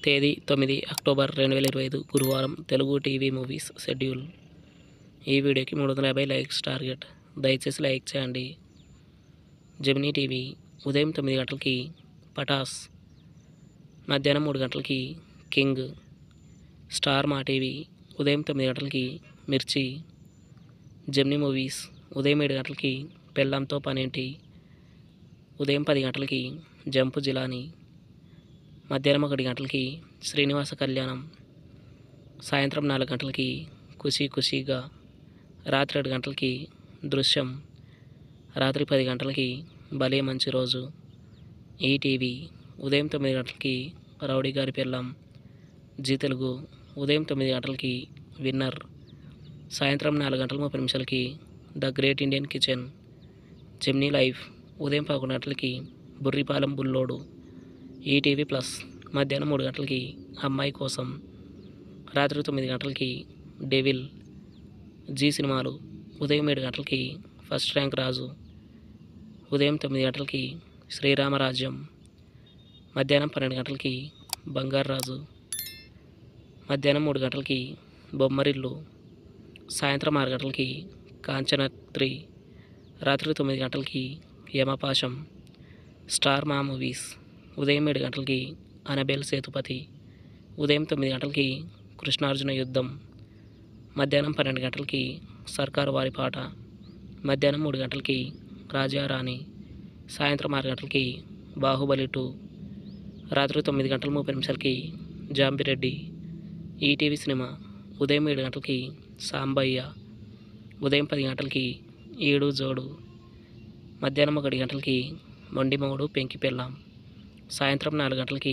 తేదీ 9 అక్టోబర్ 2025 గురువారం. Telugu TV movies schedule. ఈ వీడియోకి 350 లైక్స్ టార్గెట్. దయచేసి లైక్ చేయండి. జెమినీ టీవీ ఉదయం 9 గంటలకి పటాస్, మధ్యాహ్నం 3 గంటలకి కింగ్. స్టార్ మా టీవీ ఉదయం 9 గంటలకి మిర్చి. జెమినీ మూవీస్ ఉదయం 7 గంటలకి పెళ్ళాంతో పనేంటి. ఉదయం 10 గంటలకి జంపు జిలానీ. మధ్యాహ్నం 1 గంటలకి శ్రీనివాస కళ్యాణం. సాయంత్రం 4 గంటలకి ఖుషీ ఖుషీగా. రాత్రి 7 గంటలకి దృశ్యం. రాత్రి 10 గంటలకి భలే మంచి రోజు. ఈటీవీ ఉదయం 9 గంటలకి రౌడీ గారి పెళ్ళాం. జీ తెలుగు ఉదయం 9 గంటలకి విన్నర్. సాయంత్రం 4:30 the great Indian kitchen. Gemini life ఉదయం 11 గంటలకి బుర్రిపాలెం బుల్లోడు. ఈటీవీ ప్లస్ మధ్యాహ్నం 3 గంటలకి అమ్మాయి కోసం. రాత్రి 9 గంటలకి డెవిల్. జీ సినిమాలు ఉదయం 7 గంటలకి ఫస్ట్ ర్యాంక్ రాజు. ఉదయం 9 గంటలకి శ్రీరామరాజ్యం. మధ్యాహ్నం 12 గంటలకి బంగారు రాజు. మధ్యాహ్నం 3 గంటలకి బొమ్మరిల్లు. సాయంత్రం 6 గంటలకి కాంచన 3. రాత్రి 9 గంటలకి యమపాశం. స్టార్ మా మూవీస్ ఉదయం 7 గంటలకి అనబేల్ సేతుపతి. ఉదయం 9 గంటలకి కృష్ణార్జున యుద్ధం. మధ్యాహ్నం 12 గంటలకి సర్కారు వారి పాట. మధ్యాహ్నం 3 గంటలకి రాజారాణి. సాయంత్రం 6 గంటలకి బాహుబలి 2. రాత్రి 9:30 జాంబిరెడ్డి. ఈటీవీ సినిమా ఉదయం 7 గంటలకి సాంబయ్య. ఉదయం 10 గంటలకి ఏడు జోడు. మధ్యాహ్నం 1 గంటలకి మొండి మొగుడు పెంకి పెళ్ళాం. సాయంత్రం 4 గంటలకి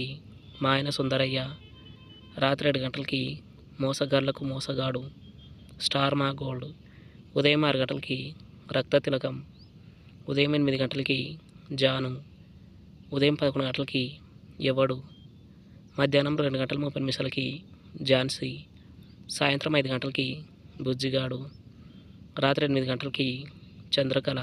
మా ఆయన సుందరయ్య. రాత్రి 7 గంటలకి మోసగాళ్లకు మోసగాడు. స్టార్ మా గోల్డ్. ఉదయం 6 గంటలకి రక్త తిలకం. ఉదయం 8 గంటలకి జాను. ఉదయం 11 గంటలకి ఎవడు. మధ్యాహ్నం 2:30 ఝాన్సీ. సాయంత్రం 5 గంటలకి బుజ్జిగాడు. రాత్రి 8 గంటలకి చంద్రకళ.